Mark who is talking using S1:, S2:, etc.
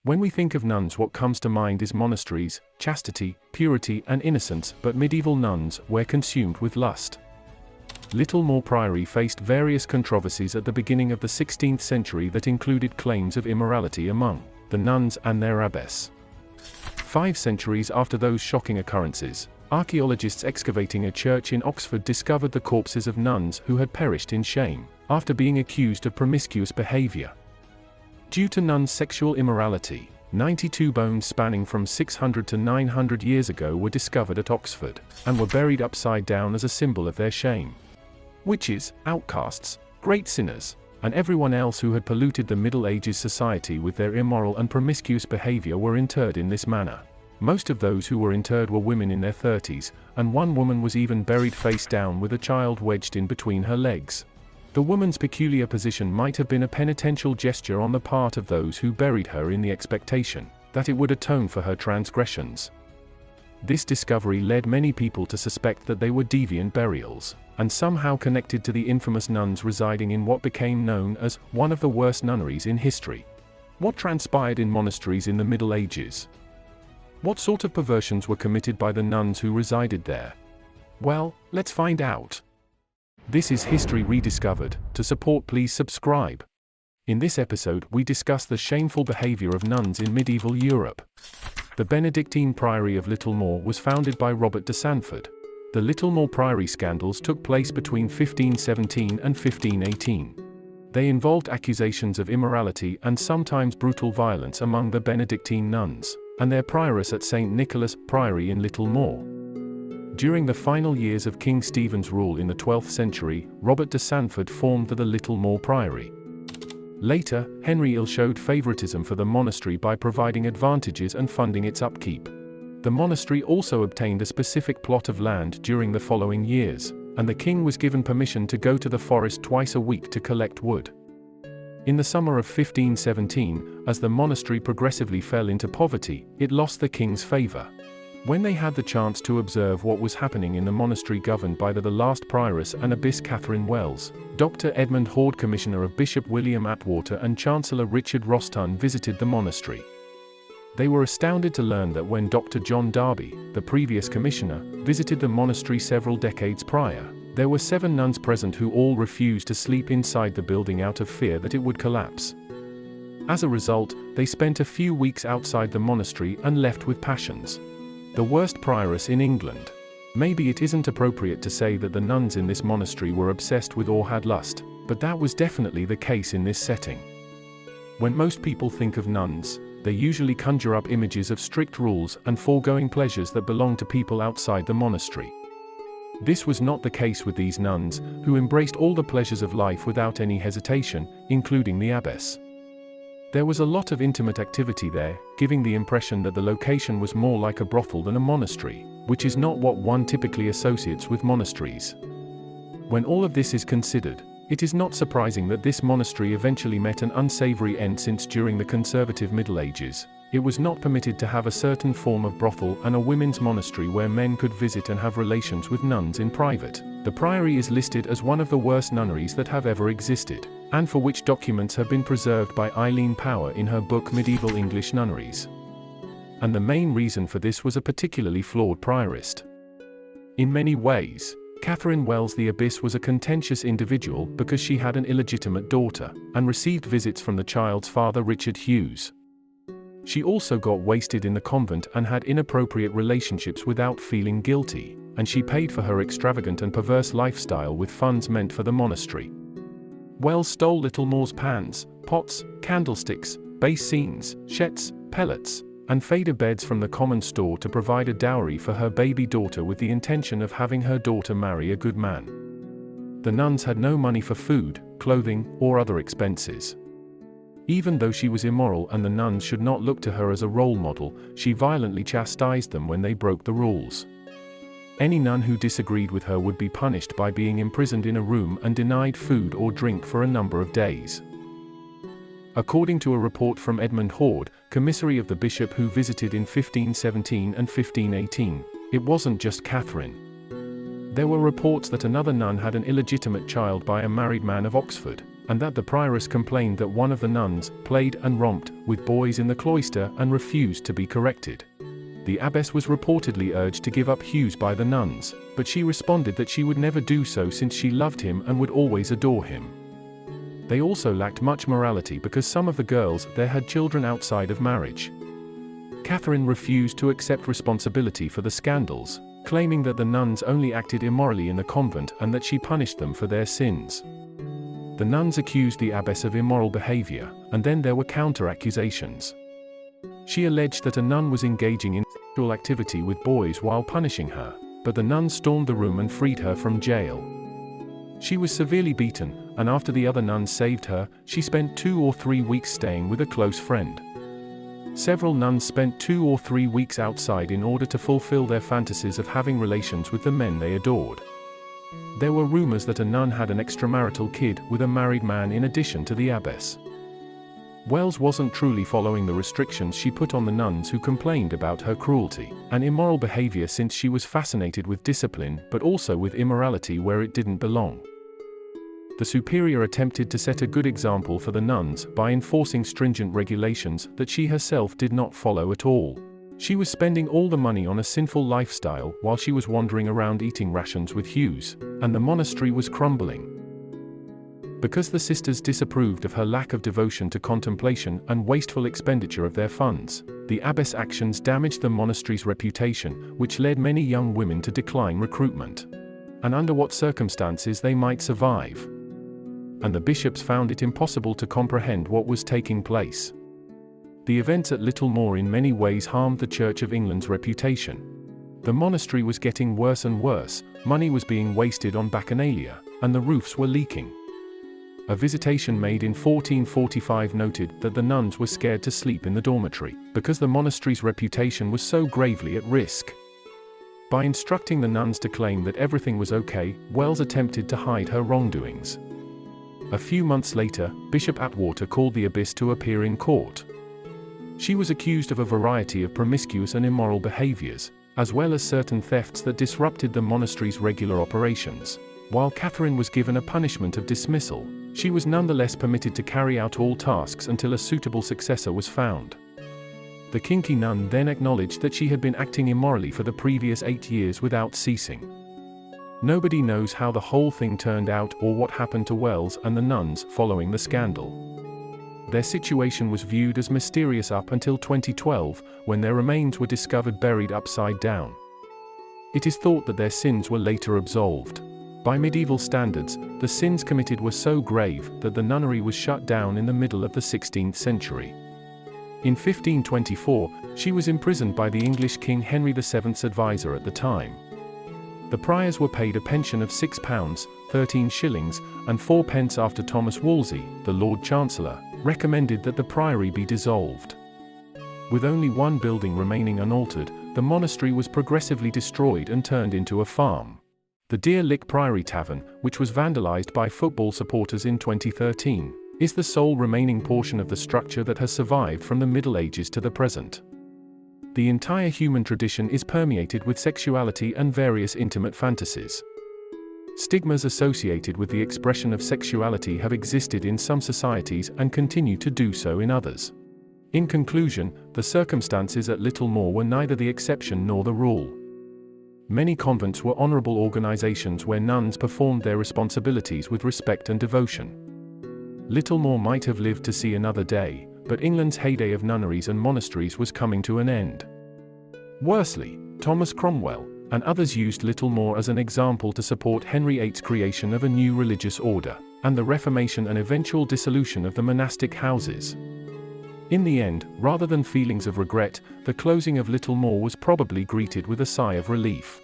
S1: When we think of nuns, what comes to mind is monasteries, chastity, purity and innocence, but medieval nuns were consumed with lust. Littlemore Priory faced various controversies at the beginning of the 16th century that included claims of immorality among the nuns and their abbess. 5 centuries after those shocking occurrences, archaeologists excavating a church in Oxford discovered the corpses of nuns who had perished in shame after being accused of promiscuous behavior. Due to nuns' sexual immorality, 92 bones spanning from 600 to 900 years ago were discovered at Oxford, and were buried upside down as a symbol of their shame. Witches, outcasts, great sinners, and everyone else who had polluted the Middle Ages society with their immoral and promiscuous behavior were interred in this manner. Most of those who were interred were women in their 30s, and one woman was even buried face down with a child wedged in between her legs. The woman's peculiar position might have been a penitential gesture on the part of those who buried her in the expectation that it would atone for her transgressions. This discovery led many people to suspect that they were deviant burials, and somehow connected to the infamous nuns residing in what became known as one of the worst nunneries in history. What transpired in monasteries in the Middle Ages? What sort of perversions were committed by the nuns who resided there? Well, let's find out. This is History Rediscovered. To support, please subscribe. In this episode, we discuss the shameful behavior of nuns in medieval Europe. The Benedictine Priory of Littlemore was founded by Robert de Sandford. The Littlemore Priory scandals took place between 1517 and 1518. They involved accusations of immorality and sometimes brutal violence among the Benedictine nuns and their prioress at St. Nicholas Priory in Littlemore. During the final years of King Stephen's rule in the 12th century, Robert de Sandford formed the Littlemore Priory. Later, Henry Ill showed favoritism for the monastery by providing advantages and funding its upkeep. The monastery also obtained a specific plot of land during the following years, and the king was given permission to go to the forest twice a week to collect wood. In the summer of 1517, as the monastery progressively fell into poverty, it lost the king's favor. When they had the chance to observe what was happening in the monastery governed by the last prioress and abbess Catherine Wells, Dr. Edmund Horde, Commissioner of Bishop William Atwater and Chancellor Richard Rostun visited the monastery. They were astounded to learn that when Dr. John Darby, the previous commissioner, visited the monastery several decades prior, there were 7 nuns present who all refused to sleep inside the building out of fear that it would collapse. As a result, they spent a few weeks outside the monastery and left with passions. The worst prioress in England. Maybe it isn't appropriate to say that the nuns in this monastery were obsessed with or had lust, but that was definitely the case in this setting. When most people think of nuns, they usually conjure up images of strict rules and foregoing pleasures that belong to people outside the monastery. This was not the case with these nuns, who embraced all the pleasures of life without any hesitation, including the abbess. There was a lot of intimate activity there, giving the impression that the location was more like a brothel than a monastery, which is not what one typically associates with monasteries. When all of this is considered, it is not surprising that this monastery eventually met an unsavory end, since during the conservative Middle Ages, it was not permitted to have a certain form of brothel and a women's monastery where men could visit and have relations with nuns in private. The priory is listed as one of the worst nunneries that have ever existed, and for which documents have been preserved by Eileen Power in her book Medieval English Nunneries. And the main reason for this was a particularly flawed prioress. In many ways, Catherine Wells the abbess was a contentious individual because she had an illegitimate daughter, and received visits from the child's father Richard Hughes. She also got wasted in the convent and had inappropriate relationships without feeling guilty, and she paid for her extravagant and perverse lifestyle with funds meant for the monastery. Wells stole Littlemore's pans, pots, candlesticks, basins, shets, pellets, and feather beds from the common store to provide a dowry for her baby daughter with the intention of having her daughter marry a good man. The nuns had no money for food, clothing, or other expenses. Even though she was immoral and the nuns should not look to her as a role model, she violently chastised them when they broke the rules. Any nun who disagreed with her would be punished by being imprisoned in a room and denied food or drink for a number of days. According to a report from Edmund Horde, commissary of the bishop who visited in 1517 and 1518, it wasn't just Catherine. There were reports that another nun had an illegitimate child by a married man of Oxford, and that the prioress complained that one of the nuns played and romped with boys in the cloister and refused to be corrected. The abbess was reportedly urged to give up Hughes by the nuns, but she responded that she would never do so since she loved him and would always adore him. They also lacked much morality because some of the girls there had children outside of marriage. Catherine refused to accept responsibility for the scandals, claiming that the nuns only acted immorally in the convent and that she punished them for their sins. The nuns accused the abbess of immoral behavior, and then there were counter-accusations. She alleged that a nun was engaging in sexual activity with boys while punishing her, but the nuns stormed the room and freed her from jail. She was severely beaten, and after the other nuns saved her, she spent 2 or 3 weeks staying with a close friend. Several nuns spent 2 or 3 weeks outside in order to fulfill their fantasies of having relations with the men they adored. There were rumors that a nun had an extramarital kid with a married man in addition to the abbess. Wells wasn't truly following the restrictions she put on the nuns who complained about her cruelty and immoral behavior, since she was fascinated with discipline but also with immorality where it didn't belong. The superior attempted to set a good example for the nuns by enforcing stringent regulations that she herself did not follow at all. She was spending all the money on a sinful lifestyle while she was wandering around eating rations with Hughes, and the monastery was crumbling. Because the sisters disapproved of her lack of devotion to contemplation and wasteful expenditure of their funds, the abbess' actions damaged the monastery's reputation, which led many young women to decline recruitment. And under what circumstances they might survive. And the bishops found it impossible to comprehend what was taking place. The events at Littlemore in many ways harmed the Church of England's reputation. The monastery was getting worse and worse, money was being wasted on bacchanalia, and the roofs were leaking. A visitation made in 1445 noted that the nuns were scared to sleep in the dormitory, because the monastery's reputation was so gravely at risk. By instructing the nuns to claim that everything was okay, Wells attempted to hide her wrongdoings. A few months later, Bishop Atwater called the abbess to appear in court. She was accused of a variety of promiscuous and immoral behaviors, as well as certain thefts that disrupted the monastery's regular operations. While Catherine was given a punishment of dismissal, she was nonetheless permitted to carry out all tasks until a suitable successor was found. The kinky nun then acknowledged that she had been acting immorally for the previous 8 years without ceasing. Nobody knows how the whole thing turned out or what happened to Wells and the nuns following the scandal. Their situation was viewed as mysterious up until 2012, when their remains were discovered buried upside down. It is thought that their sins were later absolved. By medieval standards, the sins committed were so grave that the nunnery was shut down in the middle of the 16th century. In 1524, she was imprisoned by the English King Henry VII's advisor at the time. The priors were paid a pension of £6, 13 shillings, and 4 pence after Thomas Wolsey, the Lord Chancellor, recommended that the priory be dissolved. With only one building remaining unaltered, the monastery was progressively destroyed and turned into a farm. The Deer Lick Priory Tavern, which was vandalized by football supporters in 2013, is the sole remaining portion of the structure that has survived from the Middle Ages to the present. The entire human tradition is permeated with sexuality and various intimate fantasies. Stigmas associated with the expression of sexuality have existed in some societies and continue to do so in others. In conclusion, the circumstances at Littlemore were neither the exception nor the rule. Many convents were honorable organizations where nuns performed their responsibilities with respect and devotion. Littlemore might have lived to see another day, but England's heyday of nunneries and monasteries was coming to an end. Worsley, Thomas Cromwell, and others used Littlemore as an example to support Henry VIII's creation of a new religious order, and the Reformation and eventual dissolution of the monastic houses. In the end, rather than feelings of regret, the closing of Littlemore was probably greeted with a sigh of relief.